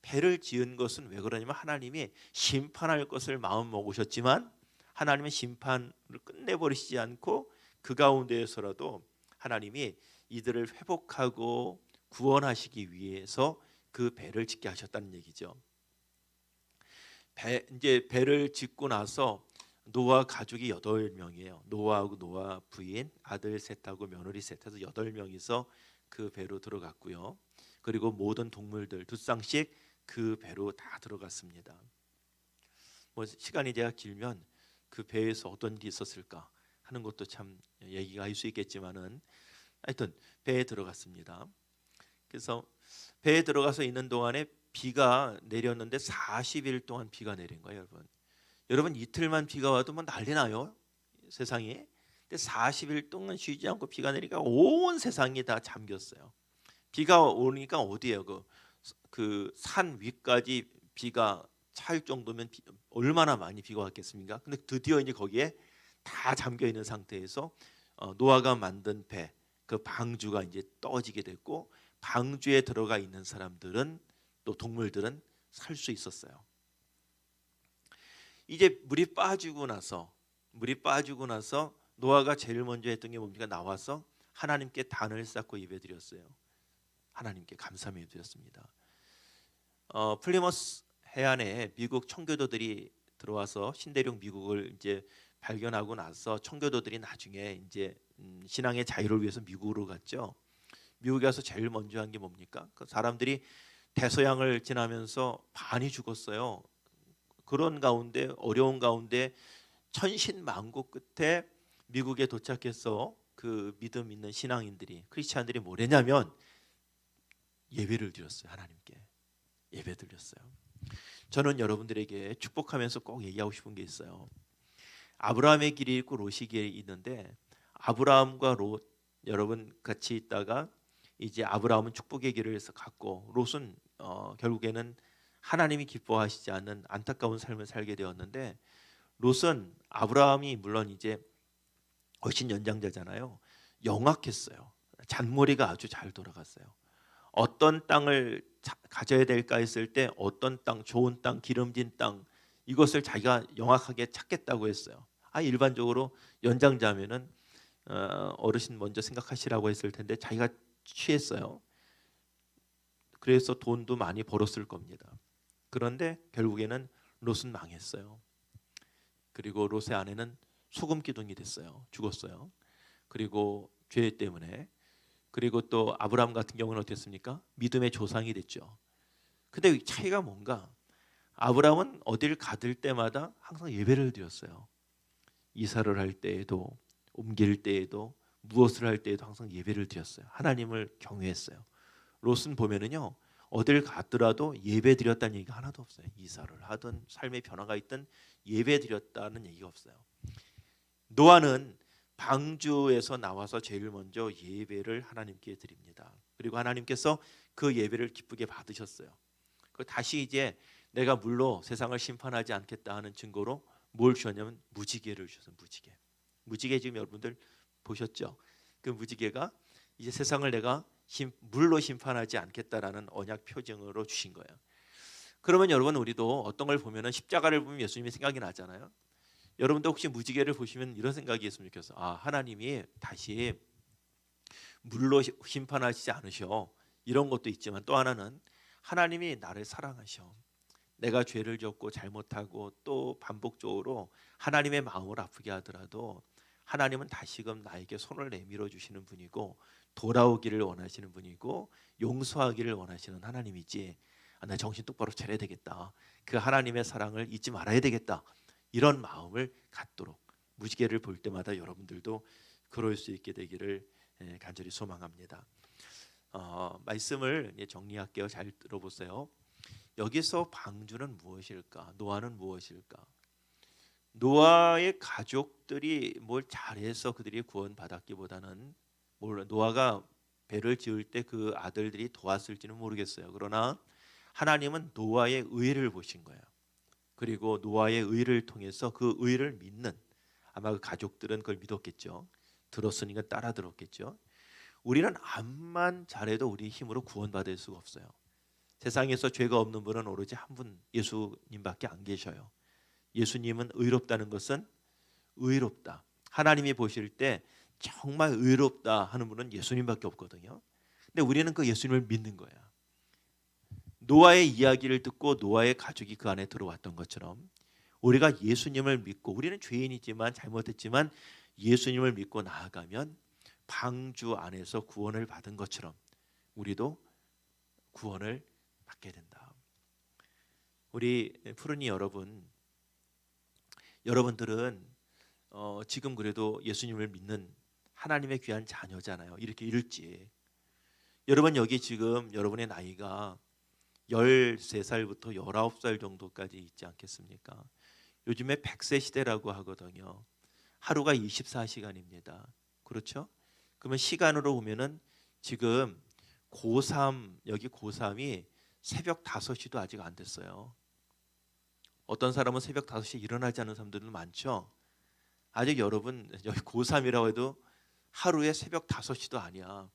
배를 지은 것은 왜 그러냐면 하나님이 심판할 것을 마음 먹으셨지만 하나님은 심판을 끝내버리시지 않고 그 가운데에서라도 하나님이 이들을 회복하고 구원하시기 위해서 그 배를 짓게 하셨다는 얘기죠. 이제 배를 짓고 나서 노아 가족이 8명이에요. 노아하고 노아 부인, 아들 셋하고 며느리 셋해서 8명이서 그 배로 들어갔고요. 그리고 모든 동물들 2쌍씩 그 배로 다 들어갔습니다. 뭐 시간이 제가 길면 그 배에서 어떤 일이 있었을까 하는 것도 참 얘기가 할 수 있겠지만은 하여튼 배에 들어갔습니다. 그래서 배에 들어가서 있는 동안에 비가 내렸는데 40일 동안 비가 내린 거예요, 여러분 이틀만 비가 와도 뭐 난리 나요, 세상이. 근데 40일 동안 쉬지 않고 비가 내리니까 온 세상이 다 잠겼어요. 비가 오니까 어디예요? 그 산 위까지 비가 차일 정도면 얼마나 많이 비가 왔겠습니까? 근데 드디어 이제 거기에 다 잠겨 있는 상태에서 노아가 만든 배, 그 방주가 이제 떠지게 됐고 방주에 들어가 있는 사람들은 또 동물들은 살 수 있었어요. 이제 물이 빠지고 나서 노아가 제일 먼저 했던 게 뭡니까? 나와서 하나님께 단을 쌓고 예배드렸어요. 하나님께 감사함 예배드렸습니다. 플리머스 해안에 미국 청교도들이 들어와서 신대륙 미국을 이제 발견하고 나서 청교도들이 나중에 이제 신앙의 자유를 위해서 미국으로 갔죠. 미국에 가서 제일 먼저 한 게 뭡니까? 그 사람들이 대서양을 지나면서 반이 죽었어요. 그런 가운데 어려운 가운데 천신만고 끝에 미국에 도착해서 그 믿음 있는 신앙인들이 크리스찬들이 뭘 했냐면 예배를 드렸어요. 하나님께 예배 드렸어요. 저는 여러분들에게 축복하면서 꼭 얘기하고 싶은 게 있어요. 아브라함의 길이 있고 롯의 길이 있는데 아브라함과 롯 여러분 같이 있다가 이제 아브라함은 축복의 길을 해서 갔고 롯은 결국에는 하나님이 기뻐하시지 않는 안타까운 삶을 살게 되었는데 롯은 아브라함이 물론 이제 훨씬 연장자잖아요. 영악했어요. 잔머리가 아주 잘 돌아갔어요. 어떤 땅을 가져야 될까 했을 때 어떤 땅, 좋은 땅, 기름진 땅 이것을 자기가 영악하게 찾겠다고 했어요. 일반적으로 연장자면은 어르신 먼저 생각하시라고 했을 텐데 자기가 취했어요. 그래서 돈도 많이 벌었을 겁니다. 그런데 결국에는 롯은 망했어요. 그리고 롯의 아내는 소금 기둥이 됐어요. 죽었어요. 그리고 죄 때문에. 그리고 또 아브라함 같은 경우는 어땠습니까? 믿음의 조상이 됐죠. 근데 차이가 뭔가? 아브라함은 어딜 가들 때마다 항상 예배를 드렸어요. 이사를 할 때에도 옮길 때에도 무엇을 할 때에도 항상 예배를 드렸어요. 하나님을 경외했어요. 롯은 보면은요. 어딜 가더라도 예배 드렸다는 얘기가 하나도 없어요. 이사를 하든 삶의 변화가 있든 예배 드렸다는 얘기가 없어요. 노아는 방주에서 나와서 제일 먼저 예배를 하나님께 드립니다. 그리고 하나님께서 그 예배를 기쁘게 받으셨어요. 그 다시 이제 내가 물로 세상을 심판하지 않겠다 하는 증거로 뭘 주셨냐면 무지개를 주셨어요. 무지개 지금 여러분들 보셨죠? 그 무지개가 이제 세상을 내가 물로 심판하지 않겠다라는 언약 표징으로 주신 거예요. 그러면 여러분 우리도 어떤 걸 보면은 십자가를 보면 예수님이 생각이 나잖아요. 여러분도 혹시 무지개를 보시면 이런 생각이 있으면 좋겠어요. 하나님이 다시 물로 심판하시지 않으셔. 이런 것도 있지만 또 하나는 하나님이 나를 사랑하셔. 내가 죄를 졌고 잘못하고 또 반복적으로 하나님의 마음을 아프게 하더라도 하나님은 다시금 나에게 손을 내밀어 주시는 분이고 돌아오기를 원하시는 분이고 용서하기를 원하시는 하나님이지. 나 정신 똑바로 차려야 되겠다. 그 하나님의 사랑을 잊지 말아야 되겠다. 이런 마음을 갖도록 무지개를 볼 때마다 여러분들도 그럴 수 있게 되기를 간절히 소망합니다. 말씀을 정리할게요. 잘 들어보세요. 여기서 방주는 무엇일까? 노아는 무엇일까? 노아의 가족들이 뭘 잘해서 그들이 구원받았기보다는 노아가 배를 지을 때 그 아들들이 도왔을지는 모르겠어요. 그러나 하나님은 노아의 의를 보신 거예요. 그리고 노아의 의를 통해서 그 의를 믿는 아마 그 가족들은 그걸 믿었겠죠. 들었으니까 따라 들었겠죠. 우리는 암만 잘해도 우리 힘으로 구원받을 수가 없어요. 세상에서 죄가 없는 분은 오로지 한 분 예수님밖에 안 계셔요. 예수님은 의롭다는 것은 의롭다. 하나님이 보실 때 정말 의롭다 하는 분은 예수님밖에 없거든요. 근데 우리는 그 예수님을 믿는 거야. 노아의 이야기를 듣고 노아의 가족이 그 안에 들어왔던 것처럼 우리가 예수님을 믿고 우리는 죄인이지만 잘못했지만 예수님을 믿고 나아가면 방주 안에서 구원을 받은 것처럼 우리도 구원을 받게 된다. 우리 푸른이 여러분들은 지금 그래도 예수님을 믿는 하나님의 귀한 자녀잖아요. 이렇게 일찍. 여러분 여기 지금 여러분의 나이가 13살부터 19살 정도까지 있지 않겠습니까? 요즘에 100세 시대라고 하거든요. 하루가 24시간입니다. 그렇죠? 그러면 시간으로 보면은 지금 고3 여기 고3이 새벽 5시도 아직 안 됐어요. 어떤 사람은 새벽 5시에 일어나지 않는 사람들도 많죠. 아직 여러분 여기 고3이라고 해도 하루에 새벽 5시도 아니야.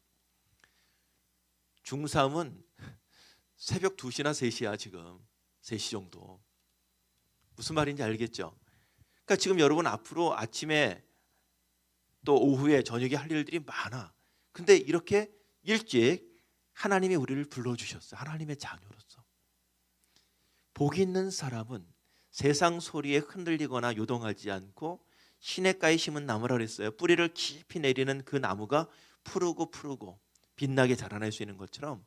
중3은 새벽 2시나 3시야 지금. 3시 정도. 무슨 말인지 알겠죠? 그러니까 지금 여러분 앞으로 아침에 또 오후에 저녁에 할 일들이 많아. 근데 이렇게 일찍 하나님이 우리를 불러주셨어요. 하나님의 자녀로서. 복 있는 사람은 세상 소리에 흔들리거나 요동하지 않고 시냇가에 심은 나무라 그랬어요. 뿌리를 깊이 내리는 그 나무가 푸르고 빛나게 자라날 수 있는 것처럼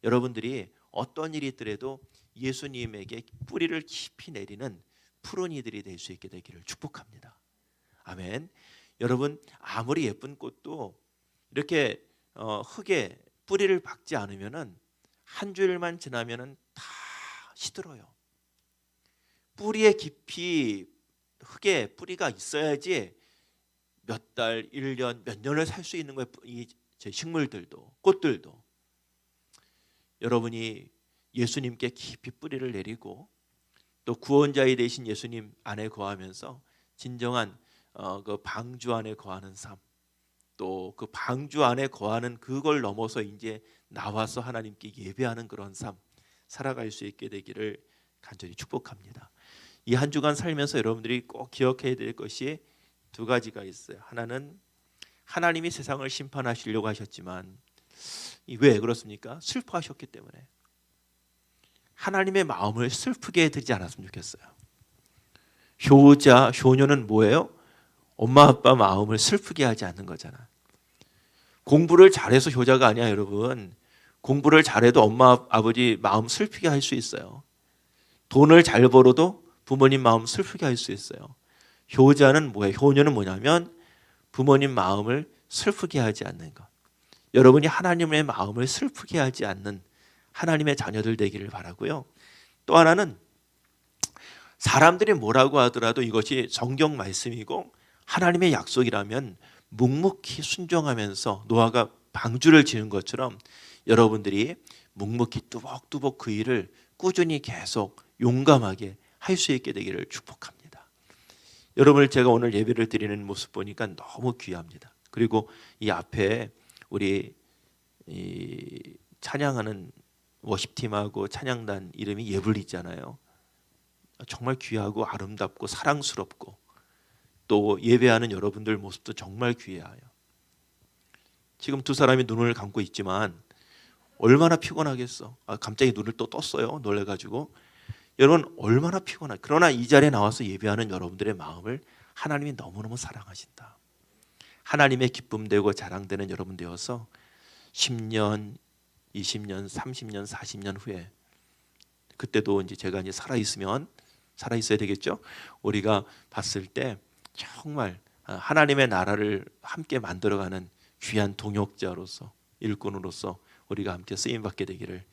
여러분들이 어떤 일이 있더라도 예수님에게 뿌리를 깊이 내리는 푸른 이들이 될 수 있게 되기를 축복합니다. 아멘. 여러분 아무리 예쁜 꽃도 이렇게 흙에 뿌리를 박지 않으면은 한 주일만 지나면은 다 시들어요. 뿌리에 깊이 흙에 뿌리가 있어야지 몇 달, 1년, 몇 년을 살 수 있는 거예요. 이 식물들도 꽃들도. 여러분이 예수님께 깊이 뿌리를 내리고 또 구원자이 되신 예수님 안에 거하면서 진정한 그 방주 안에 거하는 삶, 또 그 방주 안에 거하는 그걸 넘어서 이제 나와서 하나님께 예배하는 그런 삶 살아갈 수 있게 되기를 간절히 축복합니다. 이 한 주간 살면서 여러분들이 꼭 기억해야 될 것이 두 가지가 있어요. 하나는 하나님이 세상을 심판하시려고 하셨지만 왜 그렇습니까? 슬퍼하셨기 때문에. 하나님의 마음을 슬프게 해드리지 않았으면 좋겠어요. 효녀는 뭐예요? 엄마 아빠 마음을 슬프게 하지 않는 거잖아. 공부를 잘해서 효자가 아니야 여러분. 공부를 잘해도 엄마 아버지 마음 슬프게 할 수 있어요. 돈을 잘 벌어도 부모님 마음 슬프게 할 수 있어요. 효자는 뭐예요? 효녀는 뭐냐면 부모님 마음을 슬프게 하지 않는 것. 여러분이 하나님의 마음을 슬프게 하지 않는 하나님의 자녀들 되기를 바라고요. 또 하나는 사람들이 뭐라고 하더라도 이것이 성경 말씀이고 하나님의 약속이라면 묵묵히 순종하면서 노아가 방주를 지은 것처럼 여러분들이 묵묵히 뚜벅뚜벅 그 일을 꾸준히 계속 용감하게 할 수 있게 되기를 축복합니다. 여러분을 제가 오늘 예배를 드리는 모습 보니까 너무 귀합니다. 그리고 이 앞에 우리 이 찬양하는 워십팀하고 찬양단 이름이 예불리잖아요. 정말 귀하고 아름답고 사랑스럽고 또 예배하는 여러분들 모습도 정말 귀해요. 지금 두 사람이 눈을 감고 있지만 얼마나 피곤하겠어. 갑자기 눈을 또 떴어요. 놀래가지고. 여러분 얼마나 피곤해. 그러나 이 자리에 나와서 예배하는 여러분들의 마음을 하나님이 너무너무 사랑하신다. 하나님의 기쁨되고 자랑되는 여러분 되어서 10년, 20년, 30년, 40년 후에 그때도 이제 제가 이제 살아 있어야 되겠죠. 우리가 봤을 때 정말 하나님의 나라를 함께 만들어가는 귀한 동역자로서 일꾼으로서 우리가 함께 쓰임 받게 되기를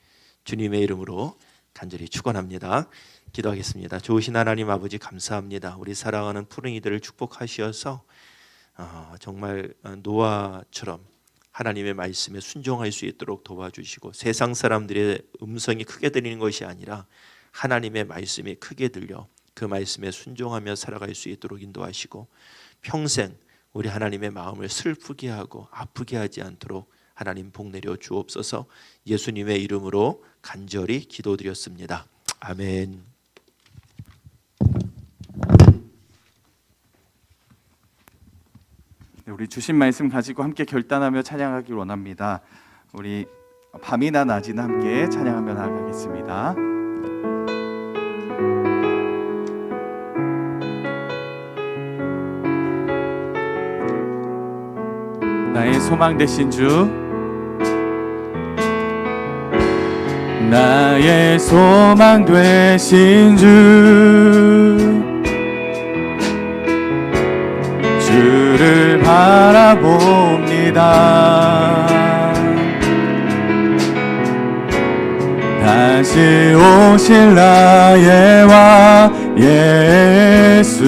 주님의 이름으로 간절히 축원합니다. 기도하겠습니다. 좋으신 하나님 아버지 감사합니다. 우리 사랑하는 푸른이들을 축복하시어서 정말 노아처럼 하나님의 말씀에 순종할 수 있도록 도와주시고 세상 사람들의 음성이 크게 들리는 것이 아니라 하나님의 말씀이 크게 들려 그 말씀에 순종하며 살아갈 수 있도록 인도하시고 평생 우리 하나님의 마음을 슬프게 하고 아프게 하지 않도록 하나님 복 내려 주옵소서. 예수님의 이름으로 간절히 기도드렸습니다. 아멘. 우리 주신 말씀 가지고 함께 결단하며 찬양하길 원합니다. 우리 밤이나 낮이나 함께 찬양하며 나아가겠습니다. 나의 소망 되신 주, 나의 소망 되신 주를 바라봅니다. 다시 오실 나의 왕 예수,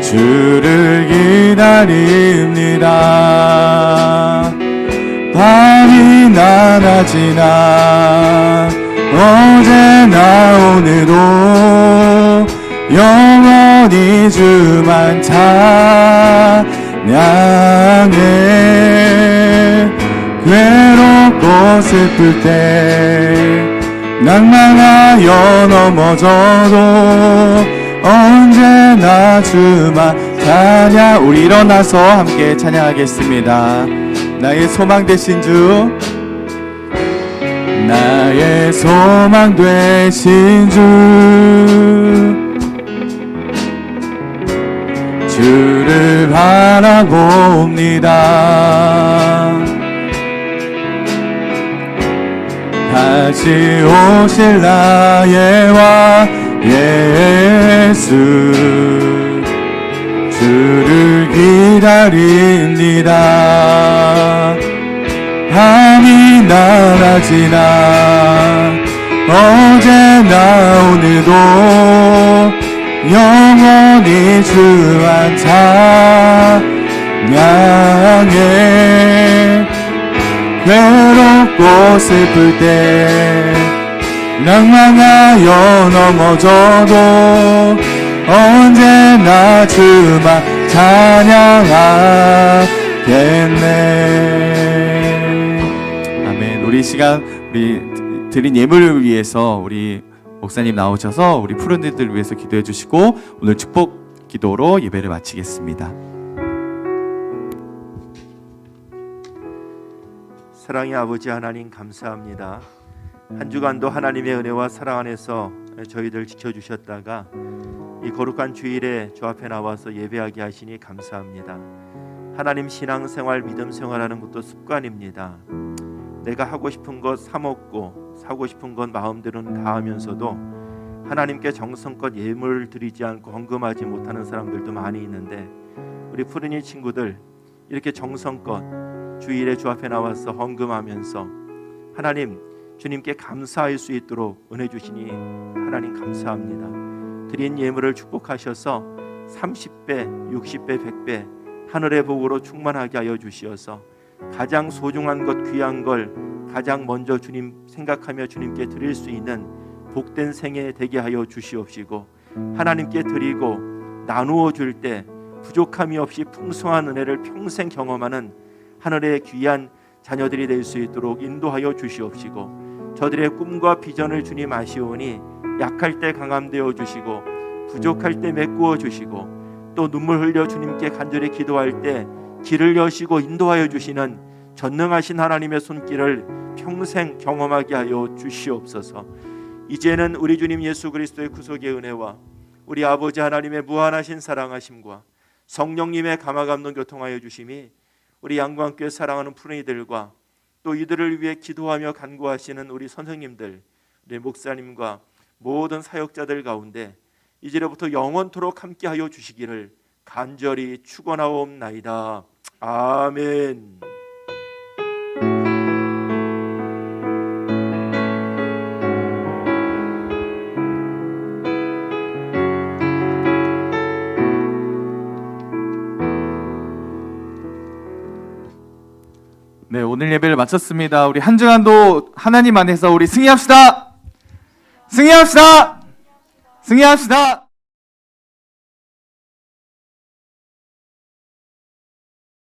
주를 기다립니다. 밤이나 낮이나 어제나 오늘도 영원히 주만 찾네. 향해 괴롭고 슬플 때 낭만하여 넘어져도 언제나 주만 찬양. 우리 일어나서 함께 찬양하겠습니다. 나의 소망 되신 주, 나의 소망 되신 주, 주를 바라봅니다. 다시 오실 나의 왕 예수, 주를 기다립니다. 밤이나 낮이나 어제나 오늘도 영원히 주만 찬양해. 괴롭고 슬플 때 낭망하여 넘어져도 언제나 주만 찬양하겠네. 아멘. 우리 시간 우리 드린 예물을 위해서 우리 목사님 나오셔서 우리 푸른이들 위해서 기도해 주시고 오늘 축복 기도로 예배를 마치겠습니다. 사랑의 아버지 하나님 감사합니다. 한 주간도 하나님의 은혜와 사랑 안에서 저희들 지켜주셨다가 이 거룩한 주일에 주 앞에 나와서 예배하게 하시니 감사합니다. 하나님 신앙생활, 믿음 생활하는 것도 습관입니다. 내가 하고 싶은 것 사 먹고 사고 싶은 것 마음대로는 다 하면서도 하나님께 정성껏 예물을 드리지 않고 헌금하지 못하는 사람들도 많이 있는데 우리 푸른이 친구들 이렇게 정성껏 주일에 주 앞에 나와서 헌금하면서 하나님 주님께 감사할 수 있도록 은혜 주시니 하나님 감사합니다. 드린 예물을 축복하셔서 30배, 60배, 100배 하늘의 복으로 충만하게 하여 주시어서 가장 소중한 것, 귀한 걸 가장 먼저 주님 생각하며 주님께 드릴 수 있는 복된 생애 되게 하여 주시옵시고 하나님께 드리고 나누어 줄 때 부족함이 없이 풍성한 은혜를 평생 경험하는 하늘의 귀한 자녀들이 될 수 있도록 인도하여 주시옵시고 저들의 꿈과 비전을 주님 아시오니 약할 때 강함되어 주시고 부족할 때 메꾸어 주시고 또 눈물 흘려 주님께 간절히 기도할 때 길을 여시고 인도하여 주시는 전능하신 하나님의 손길을 평생 경험하게 하여 주시옵소서. 이제는 우리 주님 예수 그리스도의 구속의 은혜와 우리 아버지 하나님의 무한하신 사랑하심과 성령님의 감화감동 교통하여 주심이 우리 양광교회 사랑하는 푸른이들과 또 이들을 위해 기도하며 간구하시는 우리 선생님들, 우리 목사님과 모든 사역자들 가운데 이제로부터 영원토록 함께하여 주시기를 간절히 축원하옵나이다. 아멘. 네, 오늘 예배를 마쳤습니다. 우리 한 주간도 하나님 안에서 우리 승리합시다. 승리합시다. 승리합시다.